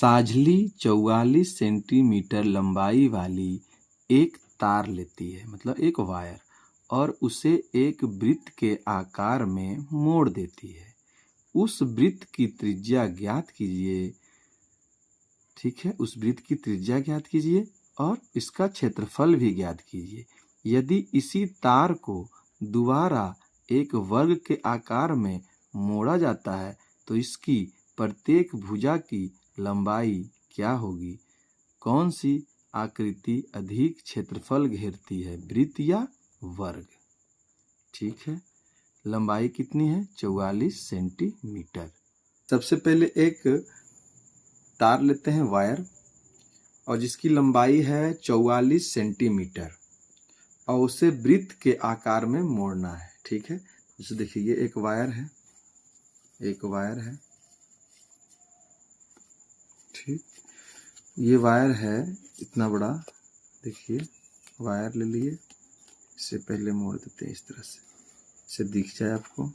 साझली 44 centimetre लंबाई वाली एक तार लेती है, मतलब एक वायर, और उसे एक वृत्त के आकार में मोड़ देती है। उस वृत्त की त्रिज्या ज्ञात कीजिए। ठीक है, उस वृत्त की त्रिज्या ज्ञात कीजिए और इसका क्षेत्रफल भी ज्ञात कीजिए। यदि इसी तार को दोबारा एक वर्ग के आकार में मोड़ा जाता है तो इसकी प्रत्येक भुजा की लंबाई क्या होगी? कौन सी आकृति अधिक क्षेत्रफल घेरती है, वृत्त या वर्ग? ठीक है, लंबाई कितनी है? 44 सेंटीमीटर। सबसे पहले एक तार लेते हैं, वायर, और जिसकी लंबाई है 44 सेंटीमीटर, और उसे वृत्त के आकार में मोड़ना है। ठीक है, जैसे देखिए ये एक वायर है, एक वायर है। ठीक, ये वायर है इतना बड़ा, देखिए वायर ले लिए, इसे पहले मोड़ देते हैं इस तरह से, इसे दिख जाए आपको।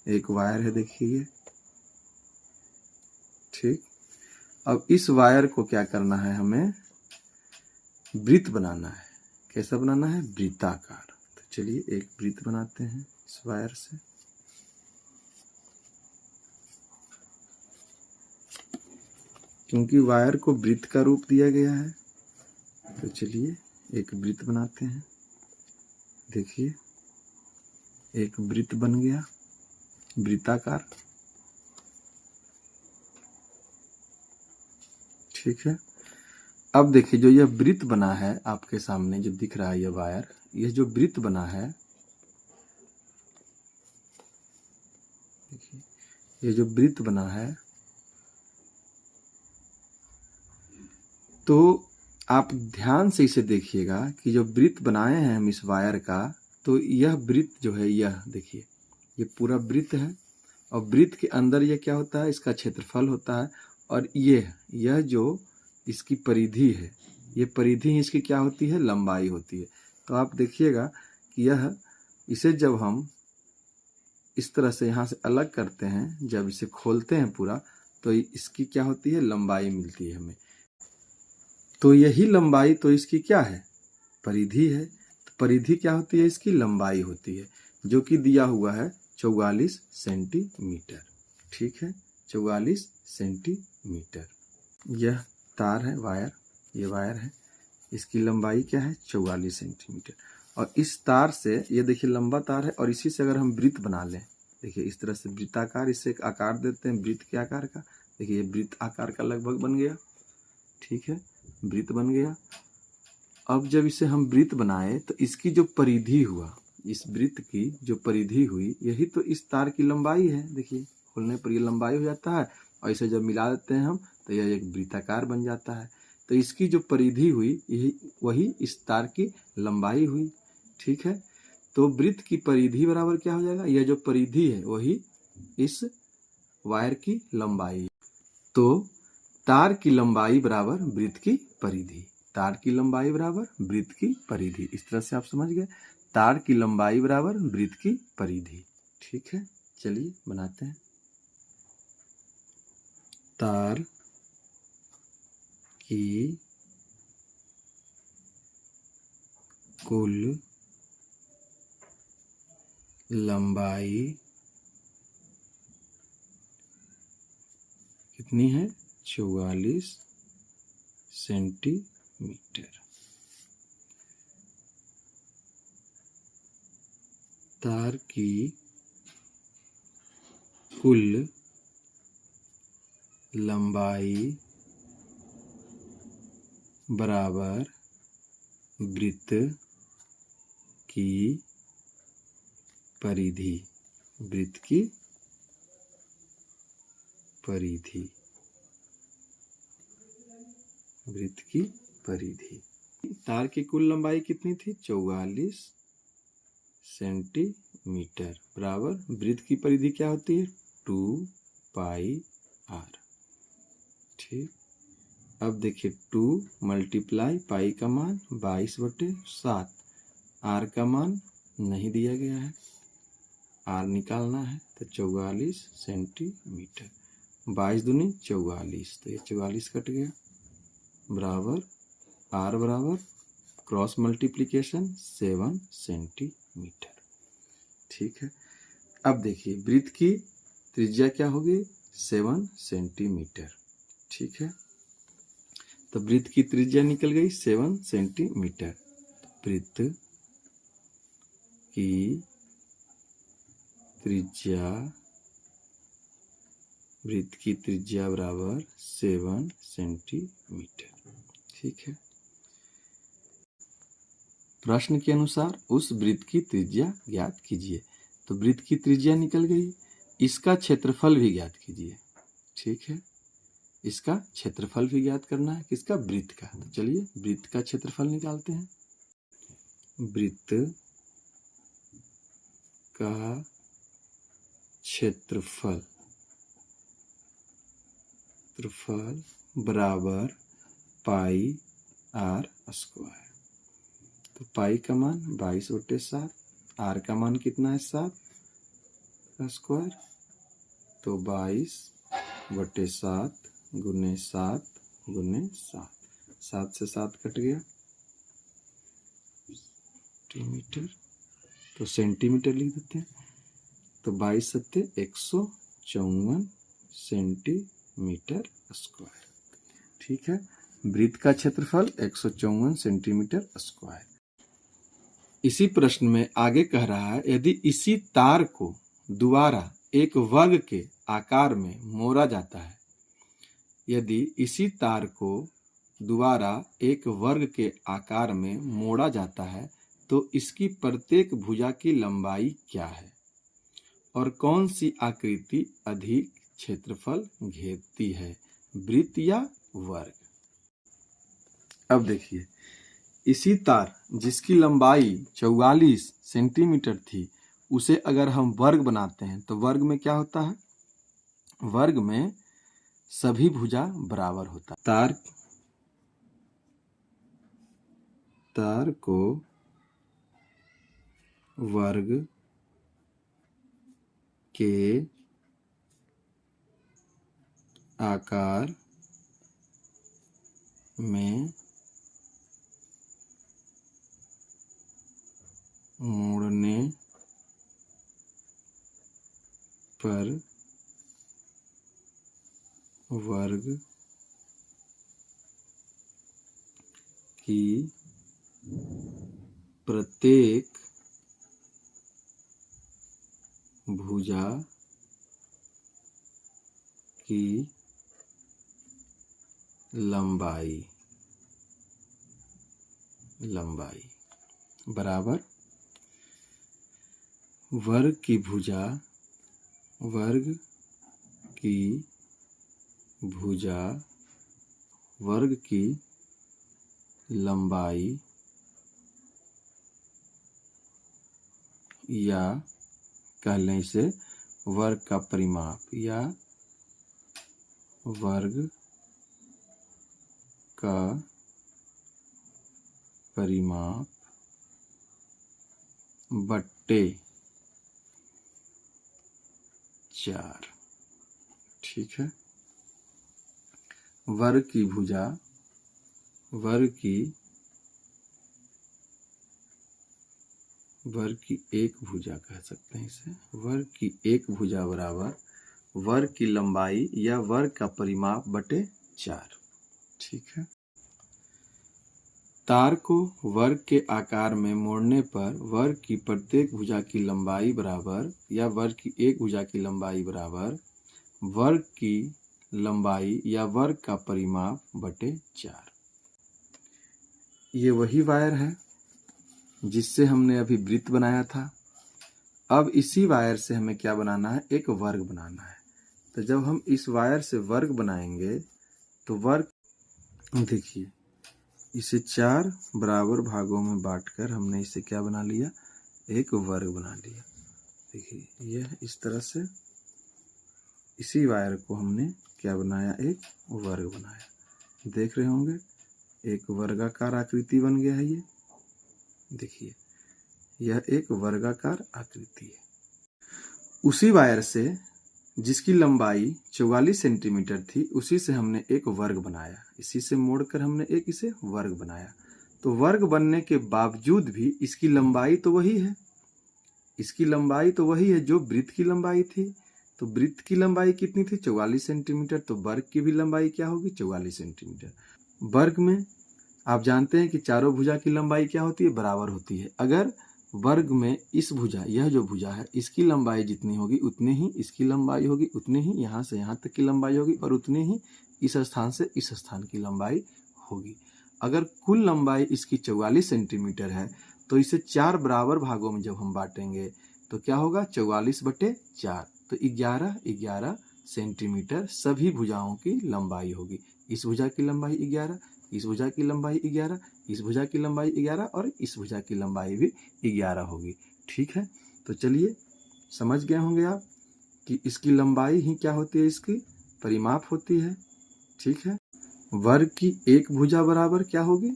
एक वायर है, देखिए ये। ठीक, अब इस वायर को क्या करना है, हमें वृत्त बनाना है। कैसा बनाना है? वृत्ताकार। तो चलिए एक वृत्त बनाते हैं इस वायर से। क्योंकि वायर को वृत्त का रूप दिया गया है, तो चलिए एक वृत्त बनाते हैं। देखिए एक वृत्त बन गया, वृत्ताकार। ठीक है, अब देखिए जो यह वृत्त बना है आपके सामने, जो दिख रहा है यह वायर, यह जो वृत्त बना है, देखिए ये जो वृत्त बना है, तो आप ध्यान से इसे देखिएगा कि जो वृत्त बनाए हैं हम इस वायर का, तो यह वृत्त जो है, यह देखिए ये पूरा वृत्त है, और वृत्त के अंदर यह क्या होता है? इसका क्षेत्रफल होता है। और यह जो इसकी परिधि है, ये परिधि इसकी क्या होती है? लंबाई होती है। तो आप देखिएगा कि यह, इसे जब हम इस तरह से यहाँ से अलग करते हैं, जब इसे खोलते हैं पूरा, तो इसकी क्या होती है? लंबाई मिलती है हमें। तो यही लंबाई तो इसकी क्या है? परिधि है। तो परिधि क्या होती है? इसकी लंबाई होती है, जो कि दिया हुआ है 44 सेंटीमीटर। ठीक है, 44 सेंटीमीटर। यह तार है, वायर, ये वायर है, इसकी लंबाई क्या है? 44 सेंटीमीटर। और इस तार से, ये देखिए लंबा तार है, और इसी से अगर हम वृत्त बना लें, देखिए इस तरह से वृत्ताकार, इससे एक आकार देते हैं वृत्त के आकार का। देखिए ये वृत्त आकार का लगभग बन गया। ठीक है, वृत्त बन गया। अब जब इसे हम वृत्त बनाए तो इसकी जो परिधि हुआ, इस वृत्त की जो परिधि हुई, यही तो इस तार की लंबाई है। देखिए खोलने पर ये लंबाई हो जाता है, और इसे जब मिला देते हैं हम तो यह एक वृत्ताकार बन जाता है। तो इसकी जो परिधि हुई, यही वही इस तार की लंबाई हुई। ठीक है, तो वृत्त की परिधि बराबर क्या हो जाएगा? यह जो परिधि है वही इस वायर की लंबाई। तो तार की लंबाई बराबर वृत्त की परिधि, तार की लंबाई बराबर वृत्त की परिधि। इस तरह से आप समझ गए, तार की लंबाई बराबर वृत्त की परिधि। ठीक है, चलिए बनाते हैं। तार की कुल लंबाई कितनी है? 44 सेंटीमीटर। तार की कुल लंबाई बराबर वृत्त की परिधि, वृत्त की परिधि, वृत्त की परिधि। तार की कुल लंबाई कितनी थी? 44 सेंटीमीटर बराबर वृत्त की परिधि क्या होती है? 2 पाई आर। ठीक, अब देखिए 2 मल्टीप्लाई पाई का मान 22/7, आर का मान नहीं दिया गया है, आर निकालना है, तो 44 सेंटीमीटर। 22 दूनी 44, तो ये 44 कट गया, बराबर R बराबर क्रॉस मल्टीप्लीकेशन 7 सेंटीमीटर। ठीक है, अब देखिए वृत्त की त्रिज्या क्या होगी, 7 सेंटीमीटर। ठीक है, तो वृत्त की त्रिज्या निकल गई 7 सेंटीमीटर। वृत्त की त्रिज्या, वृत्त की त्रिज्या बराबर 7 सेंटीमीटर। ठीक है, प्रश्न के अनुसार उस वृत्त की त्रिज्या ज्ञात कीजिए। तो वृत्त की त्रिज्या निकल गई, इसका क्षेत्रफल भी ज्ञात कीजिए। ठीक है, इसका क्षेत्रफल भी ज्ञात करना है, किसका, वृत्त का। तो चलिए वृत्त का क्षेत्रफल निकालते हैं। वृत्त का क्षेत्रफल बराबर पाई आर स्क्वायर। तो पाई का मान 22/7, आर का मान कितना है, 7 का स्क्वायर, तो 22/7 गुने 7 गुने 7, 7 से 7 कट गया, सेंटीमीटर, तो सेंटीमीटर लिख देते हैं। तो 22 सत्ते 154 सेंटीमीटर स्क्वायर। ठीक है, वृत्त का क्षेत्रफल 154 सेंटीमीटर स्क्वायर। इसी प्रश्न में आगे कह रहा है, यदि इसी तार को दोबारा एक वर्ग के आकार में मोड़ा जाता है, यदि इसी तार को दोबारा एक वर्ग के आकार में मोड़ा जाता है तो इसकी प्रत्येक भुजा की लंबाई क्या है और कौन सी आकृति अधिक क्षेत्रफल घेरती है, वृत्त या वर्ग। अब देखिए, इसी तार जिसकी लंबाई 44 सेंटीमीटर थी, उसे अगर हम वर्ग बनाते हैं तो वर्ग में क्या होता है, वर्ग में सभी भुजा बराबर होता है। तार को वर्ग के आकार में मोड़ने पर वर्ग की प्रत्येक भुजा की लंबाई बराबर वर्ग की भुजा वर्ग की लंबाई या कह लें इसे वर्ग का परिमाप या वर्ग का परिमाप बट्टे 4। ठीक है, वर्ग की भुजा, वर्ग की एक भुजा कह सकते हैं इसे, वर्ग की एक भुजा बराबर वर्ग की लंबाई या वर्ग का परिमाप बटे 4। ठीक है, तार को वर्ग के आकार में मोड़ने पर वर्ग की प्रत्येक भुजा की लंबाई बराबर या वर्ग की एक भुजा की लंबाई बराबर वर्ग की लंबाई या वर्ग का परिमाप बटे 4। ये वही वायर है जिससे हमने अभी वृत्त बनाया था। अब इसी वायर से हमें क्या बनाना है, एक वर्ग बनाना है। तो जब हम इस वायर से वर्ग बनाएंगे तो वर्ग, देखिए इसे 4 बराबर भागों में बांटकर हमने इसे क्या बना लिया, एक वर्ग बना लिया। देखिए यह इस तरह से इसी वायर को हमने क्या बनाया, एक वर्ग बनाया। देख रहे होंगे एक वर्गाकार आकृति बन गया है। ये देखिए यह एक वर्गाकार आकृति है। उसी वायर से जिसकी लंबाई 44 सेंटीमीटर थी, उसी से हमने एक वर्ग बनाया, इसी से मोड़कर हमने एक इसे वर्ग बनाया। तो वर्ग बनने के बावजूद भी इसकी लंबाई तो वही है, इसकी लंबाई तो वही है जो वृत्त की लंबाई थी। तो वृत्त की लंबाई कितनी थी? 44 सेंटीमीटर। तो वर्ग की भी लंबाई क्या होगी? 44 सेंटीमीटर। वर्ग में आप जानते हैं कि चारों भुजा की लंबाई क्या होती है? बराबर होती है। अगर वर्ग में इस भुजा, यह जो भुजा है, इसकी लंबाई जितनी होगी उतनी ही इसकी लंबाई होगी, उतनी ही यहाँ से यहाँ तक की लंबाई होगी, और उतनी ही इस स्थान से इस स्थान की लंबाई होगी। अगर कुल लंबाई इसकी 44 सेंटीमीटर है तो इसे 4 बराबर भागों में जब हम बांटेंगे तो क्या होगा? 44/4। तो 11 सेंटीमीटर सभी भुजाओं की लंबाई होगी। इस भुजा की लंबाई 11, इस भुजा की लंबाई 11, इस भुजा की लंबाई 11 और इस भुजा की लंबाई भी 11 होगी। ठीक है, तो चलिए समझ गए होंगे आप कि इसकी लंबाई ही क्या होती है? इसकी परिमाप होती है। ठीक है, वर्ग की एक भुजा बराबर क्या होगी?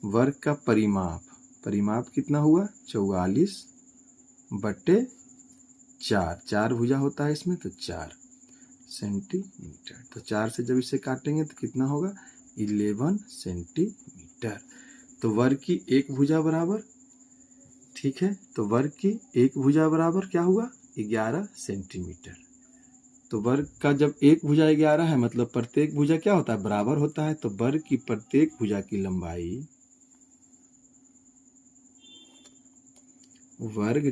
वर्ग का परिमाप। परिमाप कितना हुआ? 44/4। 4 भुजा होता है इसमें, तो 4 सेंटीमीटर। तो 4 से जब इसे काटेंगे तो कितना होगा? 11 सेंटीमीटर। तो वर्ग की एक भुजा बराबर, ठीक है, तो वर्ग की एक भुजा बराबर क्या हुआ? 11 सेंटीमीटर। तो वर्ग का जब एक भुजा 11 है, मतलब प्रत्येक भुजा क्या होता है? बराबर होता है। तो वर्ग की प्रत्येक भुजा की लंबाई, वर्ग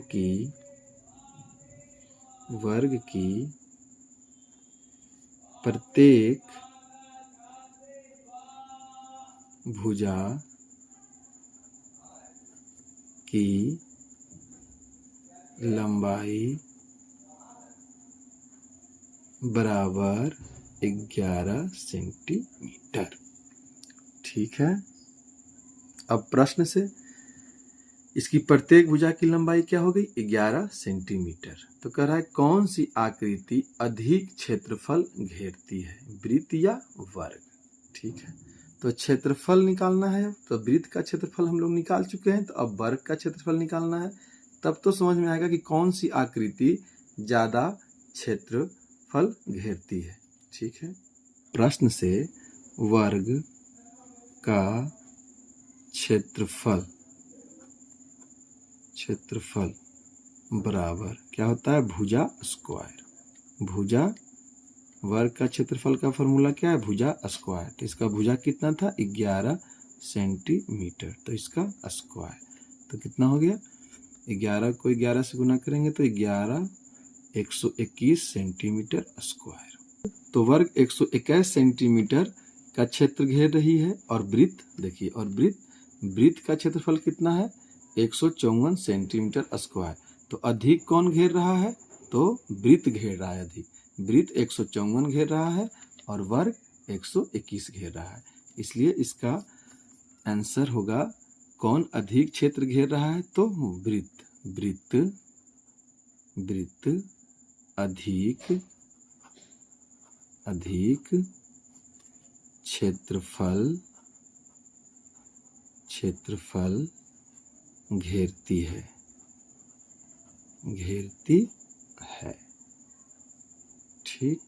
की प्रत्येक भुजा की लंबाई बराबर 11 सेंटीमीटर। ठीक है, अब प्रश्न से इसकी प्रत्येक भुजा की लंबाई क्या हो गई? 11 सेंटीमीटर। तो कह रहा है कौन सी आकृति अधिक क्षेत्रफल घेरती है, वृत्त या वर्ग? ठीक है, तो क्षेत्रफल निकालना है। तो वृत्त का क्षेत्रफल हम लोग निकाल चुके हैं, तो अब वर्ग का क्षेत्रफल निकालना है। तब तो समझ में आएगा कि कौन सी आकृति ज्यादा क्षेत्रफल घेरती है। ठीक है, प्रश्न से वर्ग का क्षेत्रफल बराबर क्या होता है? भुजा स्क्वायर। भुजा, वर्ग का क्षेत्रफल का फॉर्मूला क्या है? भुजा स्क्वायर। तो इसका भुजा कितना था? 11 सेंटीमीटर। तो इसका स्क्वायर, तो कितना हो गया? 11 को 11 से गुना करेंगे तो 121 सेंटीमीटर स्क्वायर। तो वर्ग 121 सेंटीमीटर का क्षेत्र घेर रही है। और वृत्त देखिए, और वृत्त का क्षेत्रफल कितना है? 154 सेंटीमीटर स्क्वायर। तो अधिक कौन घेर रहा है? तो वृत्त घेर रहा है अधिक। वृत्त 154 घेर रहा है और वर्ग 121 घेर रहा है। इसलिए इसका आंसर होगा कौन अधिक क्षेत्र घेर रहा है? तो वृत्त अधिक क्षेत्रफल घेरती है। ठीक।